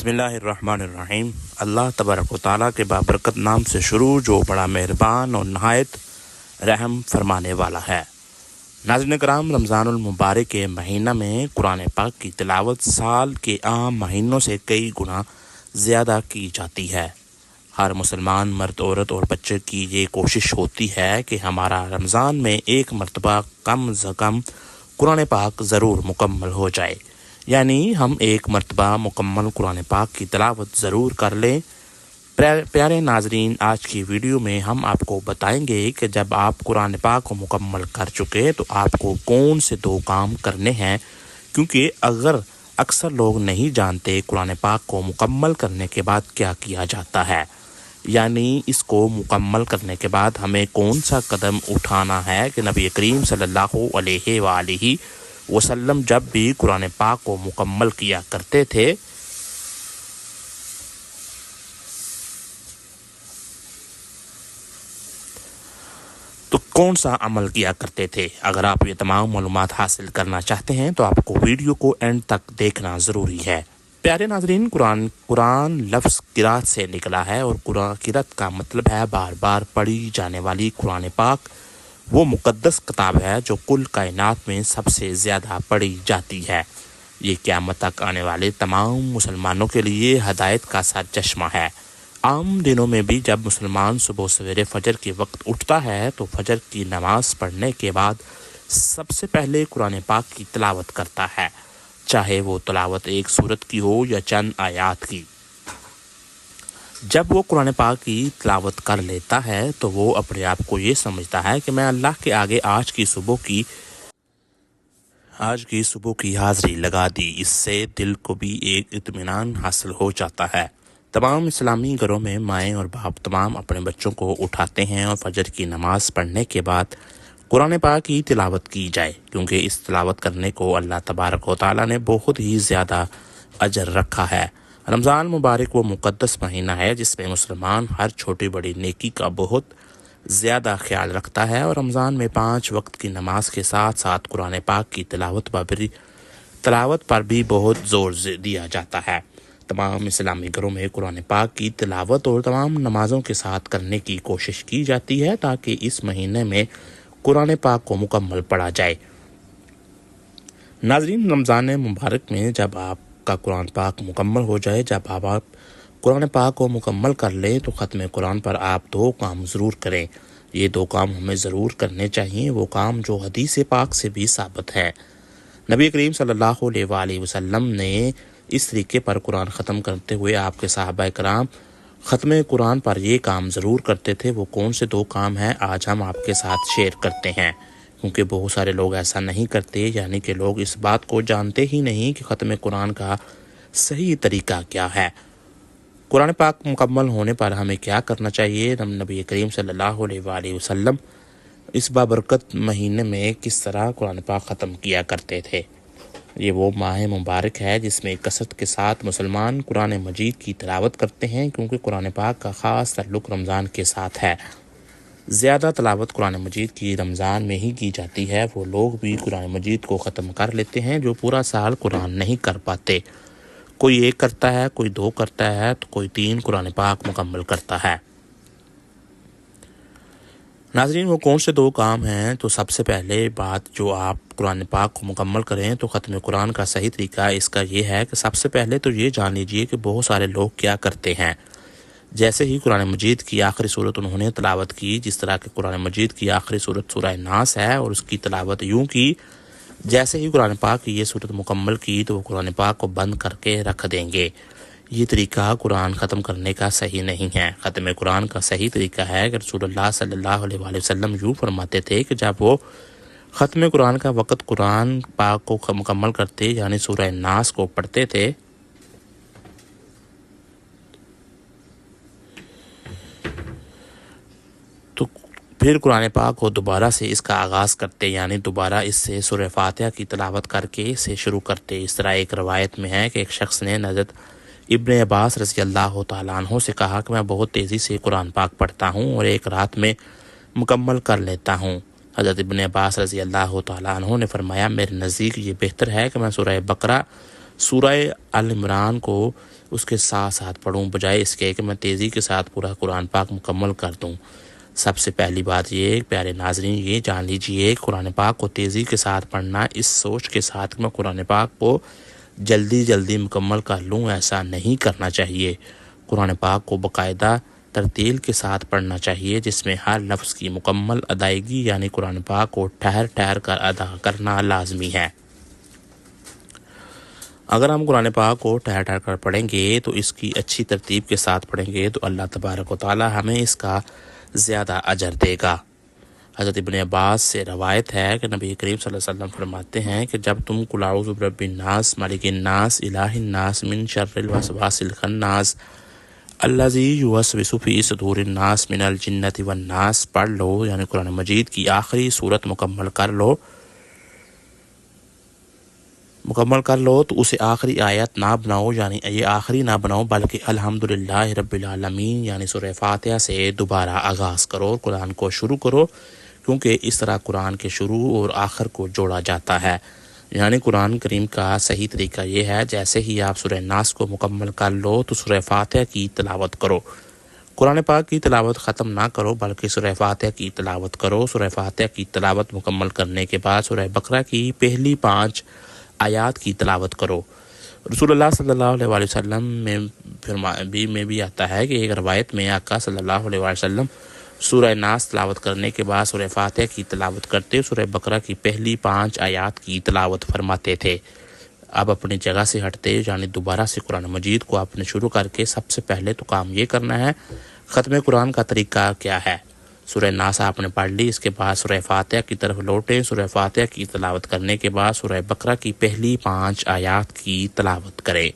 بسم اللہ الرحمن الرحیم۔ اللہ تبارک و تعالیٰ کے بابرکت نام سے شروع جو بڑا مہربان اور نہایت رحم فرمانے والا ہے۔ ناظرین کرام، رمضان المبارک کے مہینہ میں قرآن پاک کی تلاوت سال کے عام مہینوں سے کئی گنا زیادہ کی جاتی ہے۔ ہر مسلمان مرد، عورت اور بچے کی یہ کوشش ہوتی ہے کہ ہمارا رمضان میں ایک مرتبہ کم از کم قرآن پاک ضرور مکمل ہو جائے، یعنی ہم ایک مرتبہ مکمل قرآن پاک کی تلاوت ضرور کر لیں۔ پیارے ناظرین، آج کی ویڈیو میں ہم آپ کو بتائیں گے کہ جب آپ قرآن پاک کو مکمل کر چکے تو آپ کو کون سے دو کام کرنے ہیں، کیونکہ اکثر لوگ نہیں جانتے قرآن پاک کو مکمل کرنے کے بعد کیا کیا جاتا ہے، یعنی اس کو مکمل کرنے کے بعد ہمیں کون سا قدم اٹھانا ہے کہ نبی کریم صلی اللہ علیہ وآلہ وسلم جب بھی قرآن پاک کو مکمل کیا کرتے تھے تو کون سا عمل کیا کرتے تھے۔ اگر آپ یہ تمام معلومات حاصل کرنا چاہتے ہیں تو آپ کو ویڈیو کو اینڈ تک دیکھنا ضروری ہے۔ پیارے ناظرین، قرآن لفظ قرات سے نکلا ہے، اور قرات کا مطلب ہے بار بار پڑھی جانے والی۔ قرآن پاک وہ مقدس کتاب ہے جو کل کائنات میں سب سے زیادہ پڑھی جاتی ہے۔ یہ قیامت تک آنے والے تمام مسلمانوں کے لیے ہدایت کا سرچشمہ ہے۔ عام دنوں میں بھی جب مسلمان صبح سویرے فجر کے وقت اٹھتا ہے تو فجر کی نماز پڑھنے کے بعد سب سے پہلے قرآن پاک کی تلاوت کرتا ہے، چاہے وہ تلاوت ایک سورت کی ہو یا چند آیات کی۔ جب وہ قرآن پاک کی تلاوت کر لیتا ہے تو وہ اپنے آپ کو یہ سمجھتا ہے کہ میں اللہ کے آگے آج کی صبح کی حاضری لگا دی۔ اس سے دل کو بھی ایک اطمینان حاصل ہو جاتا ہے۔ تمام اسلامی گھروں میں مائیں اور باپ تمام اپنے بچوں کو اٹھاتے ہیں اور فجر کی نماز پڑھنے کے بعد قرآن پاک کی تلاوت کی جائے، کیونکہ اس تلاوت کرنے کو اللہ تبارک و تعالیٰ نے بہت ہی زیادہ اجر رکھا ہے۔ رمضان مبارک وہ مقدس مہینہ ہے جس میں مسلمان ہر چھوٹی بڑی نیکی کا بہت زیادہ خیال رکھتا ہے، اور رمضان میں 5 وقت کی نماز کے ساتھ ساتھ قرآن پاک کی تلاوت پر بھی بہت زور دیا جاتا ہے۔ تمام اسلامی گھروں میں قرآن پاک کی تلاوت اور تمام نمازوں کے ساتھ کرنے کی کوشش کی جاتی ہے تاکہ اس مہینے میں قرآن پاک کو مکمل پڑھا جائے۔ ناظرین، رمضان مبارک میں جب آپ کا قرآن پاک مکمل ہو جائے، جب آپ قرآن پاک کو مکمل کر لیں تو ختم قرآن پر آپ 2 کام ضرور کریں۔ یہ 2 کام ہمیں ضرور کرنے چاہیے، وہ کام جو حدیث پاک سے بھی ثابت ہے۔ نبی کریم صلی اللہ علیہ وآلہ وسلم نے اس طریقے پر قرآن ختم کرتے ہوئے آپ کے صحابہ کرام ختم قرآن پر یہ کام ضرور کرتے تھے۔ وہ کون سے 2 کام ہیں آج ہم آپ کے ساتھ شیئر کرتے ہیں، کیونکہ بہت سارے لوگ ایسا نہیں کرتے، یعنی کہ لوگ اس بات کو جانتے ہی نہیں کہ ختم قرآن کا صحیح طریقہ کیا ہے۔ قرآن پاک مکمل ہونے پر ہمیں کیا کرنا چاہیے، نبی کریم صلی اللہ علیہ وآلہ وسلم اس بابرکت مہینے میں کس طرح قرآن پاک ختم کیا کرتے تھے۔ یہ وہ ماہ مبارک ہے جس میں کثرت کے ساتھ مسلمان قرآن مجید کی تلاوت کرتے ہیں، کیونکہ قرآن پاک کا خاص تعلق رمضان کے ساتھ ہے۔ زیادہ تلاوت قرآن مجید کی رمضان میں ہی کی جاتی ہے۔ وہ لوگ بھی قرآن مجید کو ختم کر لیتے ہیں جو پورا سال قرآن نہیں کر پاتے۔ کوئی 1 کرتا ہے، کوئی 2 کرتا ہے، تو کوئی 3 قرآن پاک مکمل کرتا ہے۔ ناظرین، وہ کون سے 2 کام ہیں؟ تو سب سے پہلے بات جو آپ قرآن پاک کو مکمل کریں تو ختم قرآن کا صحیح طریقہ اس کا یہ ہے کہ سب سے پہلے تو یہ جان لیجئے کہ بہت سارے لوگ کیا کرتے ہیں۔ جیسے ہی قرآن مجید کی آخری سورت انہوں نے تلاوت کی، جس طرح کہ قرآن مجید کی آخری سورت سورہ ناس ہے، اور اس کی تلاوت یوں کی جیسے ہی قرآن پاک کی یہ سورت مکمل کی تو وہ قرآن پاک کو بند کر کے رکھ دیں گے۔ یہ طریقہ قرآن ختم کرنے کا صحیح نہیں ہے۔ ختم قرآن کا صحیح طریقہ ہے کہ رسول اللہ صلی اللہ علیہ وآلہ وسلم یوں فرماتے تھے کہ جب وہ ختم قرآن کا وقت قرآن پاک کو مکمل کرتے، یعنی سورہ ناس کو پڑھتے تھے، تو پھر قرآن پاک کو دوبارہ سے اس کا آغاز کرتے، یعنی دوبارہ اس سے سورہ فاتحہ کی تلاوت کر کے اسے شروع کرتے۔ اس طرح ایک روایت میں ہے کہ ایک شخص نے حضرت ابن عباس رضی اللہ تعالیٰ عنہ سے کہا کہ میں بہت تیزی سے قرآن پاک پڑھتا ہوں اور ایک رات میں مکمل کر لیتا ہوں۔ حضرت ابن عباس رضی اللہ تعالیٰ عنہ نے فرمایا، میرے نزدیک یہ بہتر ہے کہ میں سورہ بقرہ سورہ آل عمران کو اس کے ساتھ ساتھ پڑھوں، بجائے اس کے کہ میں تیزی کے ساتھ پورا قرآن پاک مکمل کر دوں۔ سب سے پہلی بات یہ پیارے ناظرین یہ جان لیجئے، قرآن پاک کو تیزی کے ساتھ پڑھنا اس سوچ کے ساتھ کہ میں قرآن پاک کو جلدی مکمل کر لوں، ایسا نہیں کرنا چاہیے۔ قرآن پاک کو باقاعدہ ترتیل کے ساتھ پڑھنا چاہیے، جس میں ہر لفظ کی مکمل ادائیگی یعنی قرآن پاک کو ٹھہر کر ادا کرنا لازمی ہے۔ اگر ہم قرآن پاک کو ٹھہر کر پڑھیں گے تو اس کی اچھی ترتیب کے ساتھ پڑھیں گے تو اللہ تبارک و تعالی ہمیں اس کا زیادہ اجر دے گا۔ حضرت ابن عباس سے روایت ہے کہ نبی کریم صلی اللہ علیہ وسلم فرماتے ہیں کہ جب تم قل اعوذ برب الناس مالک الناس الہ الناس من شر الوسواس الخناس الذی یوسوس فی صدور الناس من الجنۃ والناس پڑھ لو، یعنی قرآن مجید کی آخری صورت مکمل کر لو تو اسے آخری آیت نہ بناؤ، یعنی یہ آخری نہ بناؤ بلکہ الحمدللہ رب العالمین یعنی سورہ فاتحہ سے دوبارہ آغاز کرو، قرآن کو شروع کرو، کیونکہ اس طرح قرآن کے شروع اور آخر کو جوڑا جاتا ہے۔ یعنی قرآن کریم کا صحیح طریقہ یہ ہے جیسے ہی آپ سورہ ناس کو مکمل کر لو تو سورہ فاتحہ کی تلاوت کرو، قرآن پاک کی تلاوت ختم نہ کرو بلکہ سورہ فاتحہ کی تلاوت کرو۔ سورہ فاتحہ کی تلاوت مکمل کرنے کے بعد سورہ بقرہ کی پہلی 5 آیات کی تلاوت کرو۔ رسول اللہ صلی اللہ علیہ وآلہ وسلم میں بھی آتا ہے کہ ایک روایت میں آقا صلی اللہ علیہ وآلہ وسلم سورہ ناس تلاوت کرنے کے بعد سورہ فاتحہ کی تلاوت کرتے، سورہ بقرہ کی پہلی 5 آیات کی تلاوت فرماتے تھے۔ اب اپنی جگہ سے ہٹتے یعنی دوبارہ سے قرآن مجید کو آپ نے شروع کر کے سب سے پہلے تو کام یہ کرنا ہے، ختم قرآن کا طریقہ کیا ہے؟ سورہ ناس آپ نے پڑھ لی، اس کے بعد سورہ فاتحہ کی طرف لوٹیں، سورہ فاتحہ کی تلاوت کرنے کے بعد سورہ بقرہ کی پہلی 5 آیات کی تلاوت کریں۔